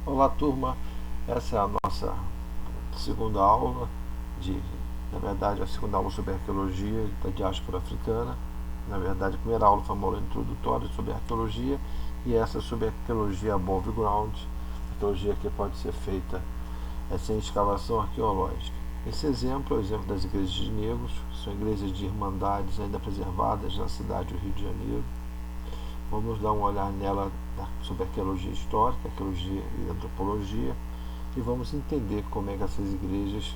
Olá, turma, essa é a nossa segunda aula na verdade, a segunda aula sobre arqueologia da diáspora africana. Na verdade, a primeira aula foi uma aula introdutória sobre arqueologia e essa sobre arqueologia above ground, arqueologia que pode ser feita sem escavação arqueológica. Esse exemplo é o exemplo das igrejas de negros, são igrejas de irmandades ainda preservadas na cidade do Rio de Janeiro. Vamos dar uma olhada nela sobre arqueologia histórica, arqueologia e antropologia, e vamos entender como é que essas igrejas,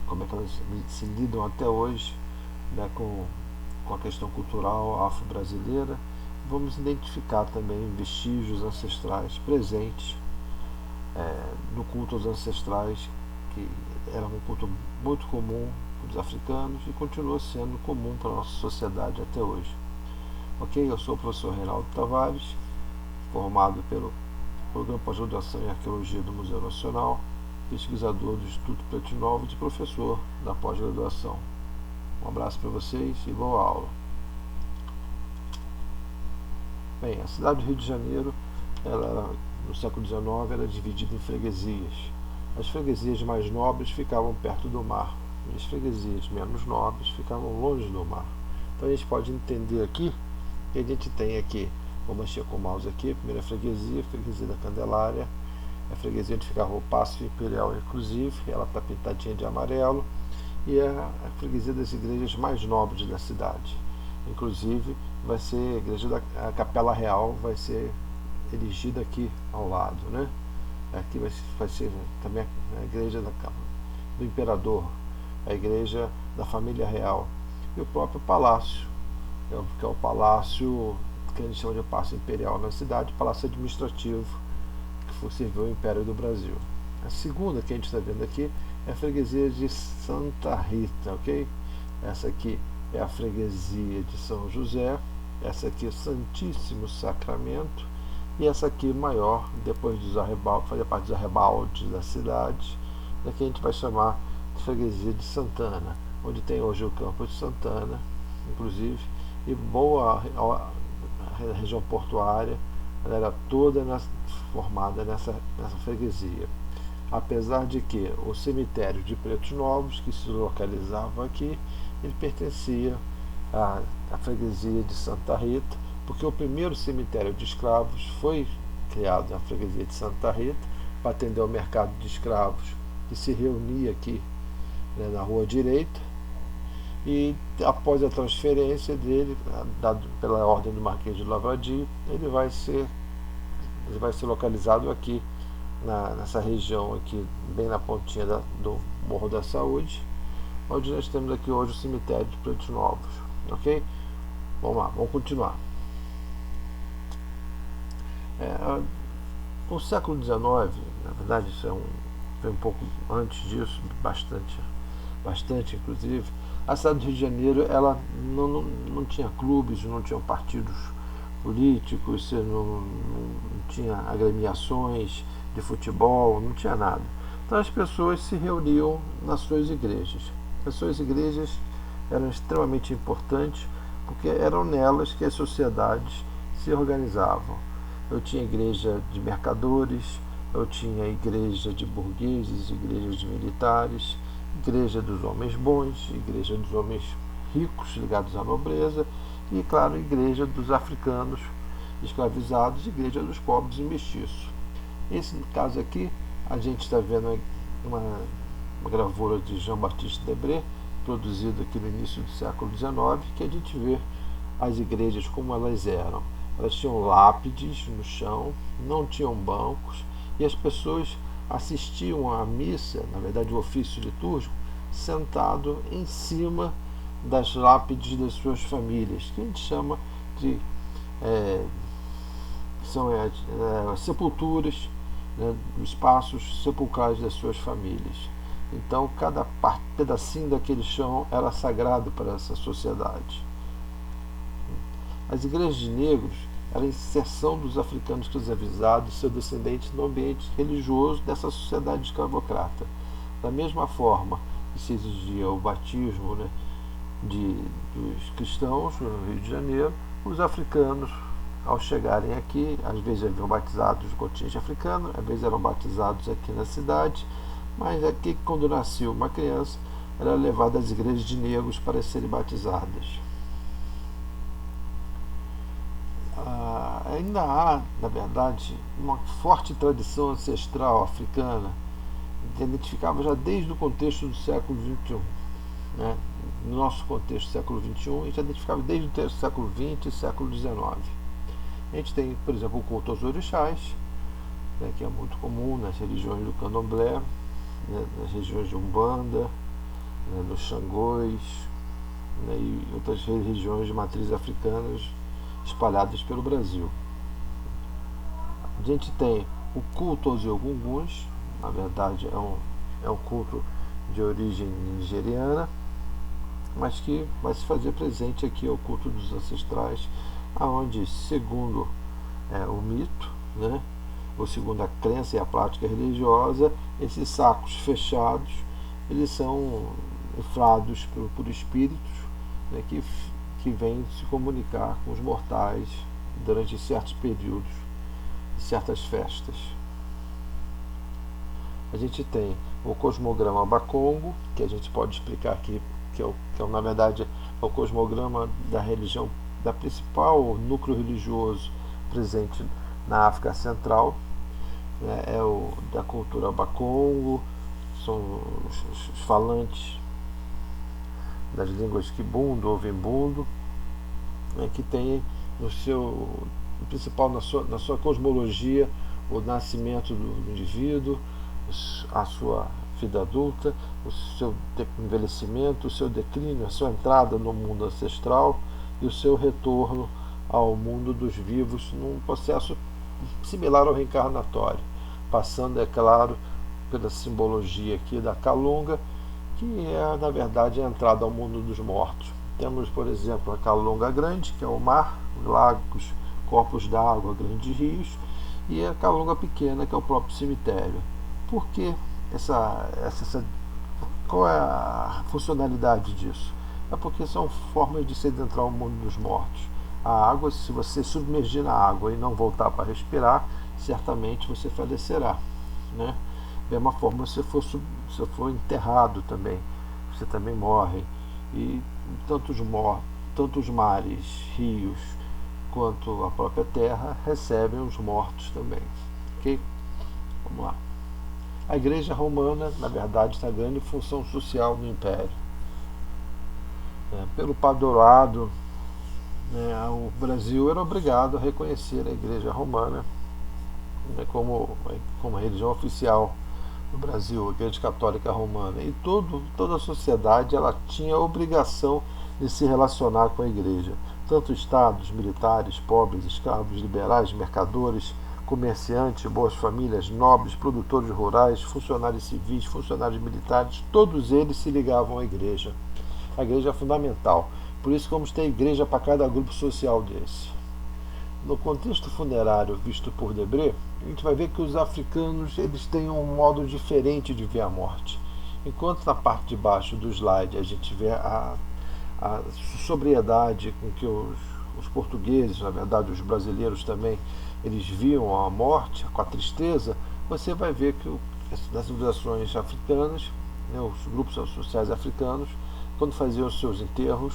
como é que elas se lidam até hoje, né, com a questão cultural afro-brasileira. Vamos identificar também vestígios ancestrais presentes no culto aos ancestrais, que era um culto muito comum para os africanos e continua sendo comum para a nossa sociedade até hoje. Ok? Eu sou o professor Reinaldo Tavares, formado pelo Programa de Pós-Graduação em Arqueologia do Museu Nacional, pesquisador do Instituto Preto Novos e professor da pós-graduação. Um abraço para vocês e boa aula. Bem, a cidade do Rio de Janeiro, no século XIX, era dividida em freguesias. As freguesias mais nobres ficavam perto do mar e as freguesias menos nobres ficavam longe do mar. Então a gente pode entender aqui que a gente tem aqui, vou mexer com o mouse aqui, a primeira freguesia, a freguesia da Candelária, a freguesia onde ficava o Paço Imperial, inclusive, ela está pintadinha de amarelo, e é a freguesia das igrejas mais nobres da cidade. Inclusive, vai ser a igreja da Capela Real, vai ser erigida aqui ao lado, né? Aqui vai ser também a igreja do imperador, a igreja da família real, e o próprio palácio, que é o palácio que a gente chama de Palácio Imperial na cidade, palácio administrativo, que serviu ao Império do Brasil. A segunda que a gente está vendo aqui é a freguesia de Santa Rita, ok? Essa aqui é a freguesia de São José, essa aqui é o Santíssimo Sacramento, e essa aqui maior, depois dos arrebaldes, fazia parte dos arrebaldes da cidade, que a gente vai chamar de freguesia de Santana, onde tem hoje o campo de Santana, inclusive, e boa a região portuária, ela era toda formada nessa freguesia. Apesar de que o cemitério de Pretos Novos, que se localizava aqui, ele pertencia à freguesia de Santa Rita, porque o primeiro cemitério de escravos foi criado na freguesia de Santa Rita para atender ao mercado de escravos que se reunia aqui, né, na Rua Direita, e após a transferência dele, dado pela ordem do Marquês de Lavradio, ele vai ser localizado aqui nessa região aqui, bem na pontinha do Morro da Saúde, onde nós temos aqui hoje o cemitério de Pretos Novos, ok? Vamos lá, vamos continuar. No século XIX, na verdade isso foi um pouco antes disso, bastante inclusive, a cidade do Rio de Janeiro ela não tinha clubes, não tinha partidos políticos, não tinha agremiações de futebol, não tinha nada. Então as pessoas se reuniam nas suas igrejas. As suas igrejas eram extremamente importantes porque eram nelas que as sociedades se organizavam. Eu tinha igreja de mercadores, eu tinha igreja de burgueses, igreja de militares, igreja dos homens bons, igreja dos homens ricos ligados à nobreza e, claro, igreja dos africanos escravizados e igreja dos pobres e mestiços. Esse caso aqui, a gente está vendo uma gravura de Jean-Baptiste Debré, produzida aqui no início do século XIX, que a gente vê as igrejas como elas eram. Elas tinham lápides no chão, não tinham bancos, e as pessoas assistiam à missa, na verdade o ofício litúrgico, sentado em cima das lápides das suas famílias, que a gente chama de são sepulturas, né, espaços sepulcrais das suas famílias. Então cada pedacinho daquele chão era sagrado para essa sociedade. As igrejas de negros eram a inserção dos africanos escravizados e seus descendentes no ambiente religioso dessa sociedade escravocrata. Da mesma forma que se exigia o batismo, né, dos cristãos no Rio de Janeiro, os africanos ao chegarem aqui, às vezes haviam batizados no continente africano, às vezes eram batizados aqui na cidade, mas aqui, quando nascia uma criança, era levada às igrejas de negros para serem batizadas. Ainda há, na verdade, uma forte tradição ancestral africana, que identificava já desde o contexto do século XXI. Né? No nosso contexto do século XXI, a gente identificava desde o texto do século XX e século XIX. A gente tem, por exemplo, o culto aos orixás, né, que é muito comum nas religiões do candomblé, né, nas regiões de Umbanda, né, nos Xangôs, né, e outras religiões de matriz africanas espalhadas pelo Brasil. A gente tem o culto aos Ogunguns, na verdade é um culto de origem nigeriana, mas que vai se fazer presente aqui ao culto dos ancestrais, aonde, segundo o mito, né, ou segundo a crença e a prática religiosa, esses sacos fechados eles são inflados por espíritos, né, que vêm se comunicar com os mortais durante certos períodos, certas festas. A gente tem o cosmograma Bakongo, que a gente pode explicar aqui, que na verdade é o cosmograma da religião, da principal núcleo religioso presente na África Central, né, é o da cultura Bakongo, são os falantes das línguas Kibundo ou Vimbundo, né, que tem no seu principal, na sua cosmologia, o nascimento do indivíduo, a sua vida adulta, o seu envelhecimento, o seu declínio, a sua entrada no mundo ancestral e o seu retorno ao mundo dos vivos num processo similar ao reencarnatório, passando, é claro, pela simbologia aqui da Calunga, que é, na verdade, a entrada ao mundo dos mortos. Temos, por exemplo, a Calunga Grande, que é o mar, lagos, corpos d'água, grandes rios, e a Calunga Pequena, que é o próprio cemitério. Por que qual é a funcionalidade disso? É porque são formas de se adentrar ao mundo dos mortos. A água, se você submergir na água e não voltar para respirar, certamente você falecerá, né? Da mesma forma, se você for enterrado também, você também morre. E tantos mares, rios, quanto a própria terra recebem os mortos também. Ok? Vamos lá. A Igreja Romana, na verdade, está grande função social no Império. Pelo padroado, o Brasil era obrigado a reconhecer a Igreja Romana, né, como a religião oficial do Brasil, a Igreja Católica Romana. E toda a sociedade ela tinha a obrigação de se relacionar com a Igreja. Tanto estados, militares, pobres, escravos, liberais, mercadores, comerciantes, boas famílias, nobres, produtores rurais, funcionários civis, funcionários militares, todos eles se ligavam à Igreja. A Igreja é fundamental. Por isso que vamos ter igreja para cada grupo social desse. No contexto funerário visto por Debré, a gente vai ver que os africanos eles têm um modo diferente de ver a morte. Enquanto na parte de baixo do slide a gente vê a sobriedade com que os portugueses, na verdade os brasileiros também, eles viam a morte com a tristeza, você vai ver que nas civilizações africanas, os grupos sociais africanos, quando faziam os seus enterros,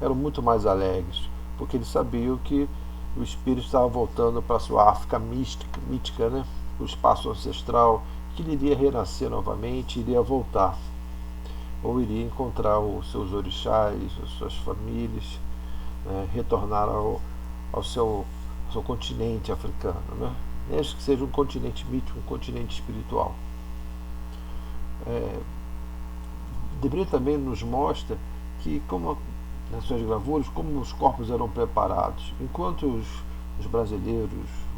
eram muito mais alegres, porque eles sabiam que o espírito estava voltando para a sua África mítica, né? O espaço ancestral, que ele iria renascer novamente, iria voltar, ou iria encontrar os seus orixás, as suas famílias, né? Retornar ao seu continente africano, né? Mesmo que seja um continente mítico, um continente espiritual. Debré também nos mostra que, como nas suas gravuras, como os corpos eram preparados. Enquanto os brasileiros,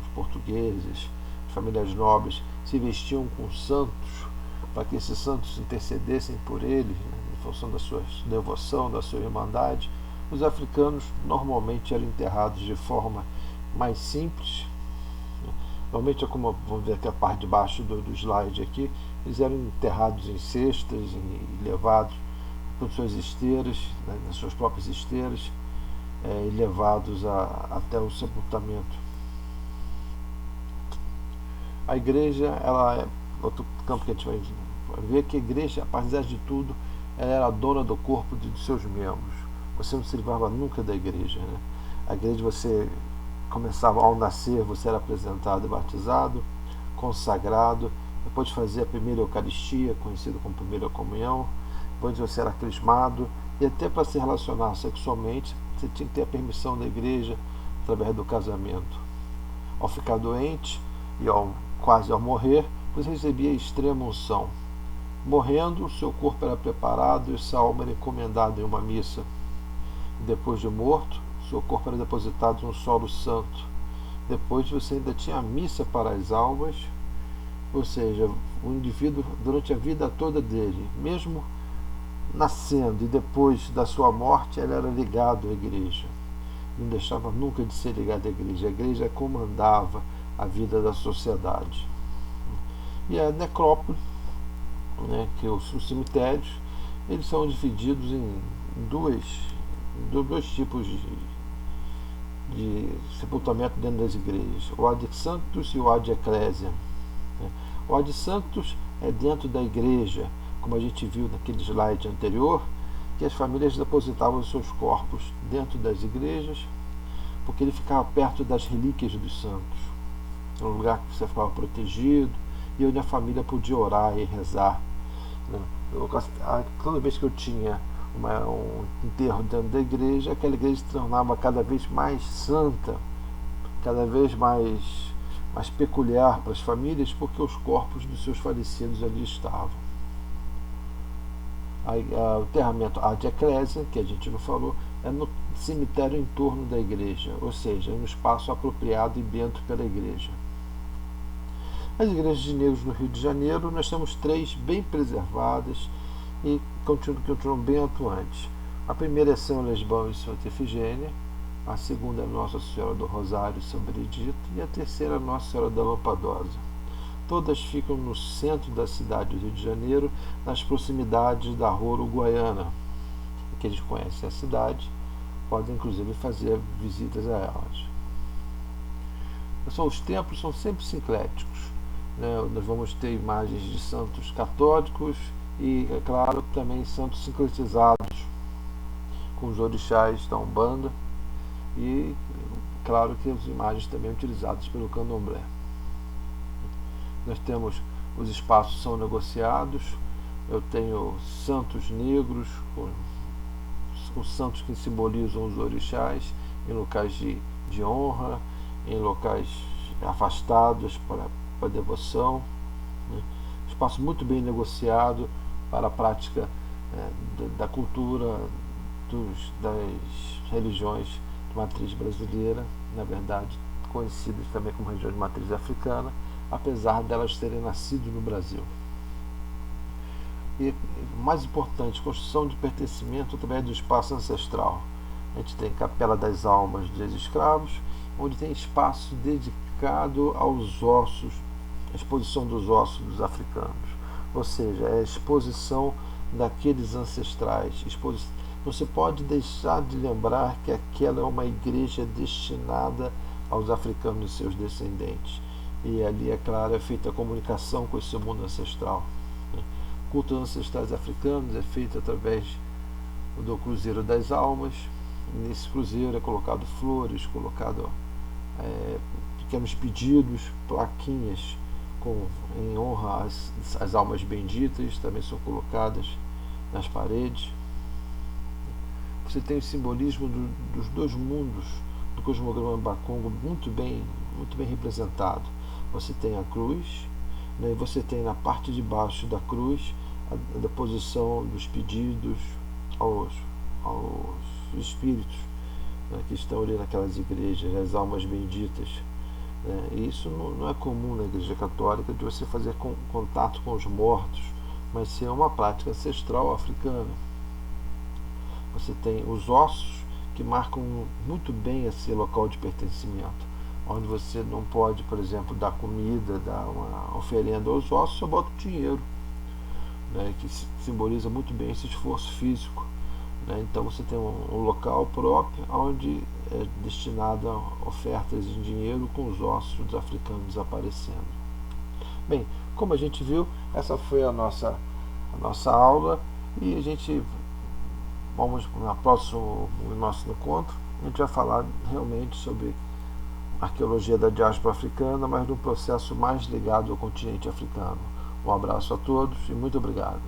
os portugueses, as famílias nobres se vestiam com santos para que esses santos intercedessem por eles, né, em função da sua devoção, da sua irmandade, os africanos normalmente eram enterrados de forma mais simples. Normalmente, como vamos ver aqui a parte de baixo do slide aqui, eles eram enterrados em cestas e levados com suas esteiras, né, nas suas próprias esteiras, e levados até o sepultamento. A igreja, ela é outro campo que a gente vai ver, que a igreja, apesar de tudo, ela era a dona do corpo dos seus membros. Você não se livrava nunca da igreja, né? A igreja, você começava ao nascer, você era apresentado e batizado, consagrado, depois fazia a primeira Eucaristia, conhecida como primeira comunhão, depois você era crismado, e até para se relacionar sexualmente, você tinha que ter a permissão da igreja através do casamento. Ao ficar doente e quase ao morrer, você recebia a extrema unção. Morrendo, seu corpo era preparado e sua alma era encomendada em uma missa. E depois de morto, seu corpo era depositado no solo santo. Depois você ainda tinha a missa para as almas, ou seja, o indivíduo, durante a vida toda dele, mesmo nascendo e depois da sua morte, ele era ligado à igreja. Não deixava nunca de ser ligado à igreja. A igreja comandava a vida da sociedade. E a necrópole, né, que os cemitérios, eles são divididos em dois tipos de sepultamento dentro das igrejas: o ad sanctus e o ad ecclesia. O ad sanctus é dentro da igreja, como a gente viu naquele slide anterior, que as famílias depositavam seus corpos dentro das igrejas, porque ele ficava perto das relíquias dos santos. Era um lugar que você ficava protegido e onde a família podia orar e rezar. Toda vez que eu tinha um enterro dentro da igreja, aquela igreja se tornava cada vez mais santa, cada vez mais peculiar para as famílias, porque os corpos dos seus falecidos ali estavam. O enterramento ad ecclesia, que a gente não falou, é no cemitério em torno da igreja, ou seja, em um espaço apropriado e bento pela igreja. As igrejas de negros no Rio de Janeiro, nós temos 3 bem preservadas e continuam bem atuantes. A primeira é São Lesbão e Santa Efigênia, a segunda é Nossa Senhora do Rosário e São Benedito, e a terceira é Nossa Senhora da Lampadosa. Todas ficam no centro da cidade do Rio de Janeiro, nas proximidades da Rua Uruguaiana. Aqueles que conhecem a cidade podem inclusive fazer visitas a elas. Os templos são sempre sincréticos, né? Nós vamos ter imagens de santos católicos e, é claro, também santos sincretizados com os orixás da Umbanda e, claro, que as imagens também utilizadas pelo candomblé. Nós temos, os espaços são negociados. Eu tenho santos negros com santos que simbolizam os orixás em locais de honra, em locais afastados para devoção, né? Espaço muito bem negociado para a prática da cultura das religiões de matriz brasileira, na verdade conhecidas também como religiões de matriz africana, apesar delas terem nascido no Brasil. E mais importante, construção de pertencimento através do espaço ancestral. A gente tem Capela das Almas dos Escravos, onde tem espaço dedicado aos ossos, a exposição dos ossos dos africanos, ou seja, é a exposição daqueles ancestrais. Não se pode deixar de lembrar que aquela é uma igreja destinada aos africanos e seus descendentes. E ali, é claro, é feita a comunicação com esse mundo ancestral. O culto aos ancestrais africanos é feito através do Cruzeiro das Almas. Nesse cruzeiro é colocado flores, colocado pequenos pedidos, plaquinhas em honra às almas benditas, também são colocadas nas paredes. Você tem o simbolismo dos dois mundos do cosmograma Bakongo muito bem representado. Você tem a cruz, né, e você tem na parte de baixo da cruz a deposição dos pedidos aos espíritos, né, que estão ali naquelas igrejas, as almas benditas. E isso não é comum na Igreja Católica, de você fazer contato com os mortos, mas sim é uma prática ancestral africana. Você tem os ossos, que marcam muito bem esse local de pertencimento, onde você não pode, por exemplo, dar comida, dar uma oferenda aos ossos, só bota o dinheiro, né, que simboliza muito bem esse esforço físico, né? Então você tem um local próprio onde é destinado a ofertas em dinheiro com os ossos dos africanos desaparecendo. Bem, como a gente viu, essa foi a nossa aula e a gente vamos no nosso encontro, a gente vai falar realmente sobre arqueologia da diáspora africana, mas de um processo mais ligado ao continente africano. Um abraço a todos e muito obrigado.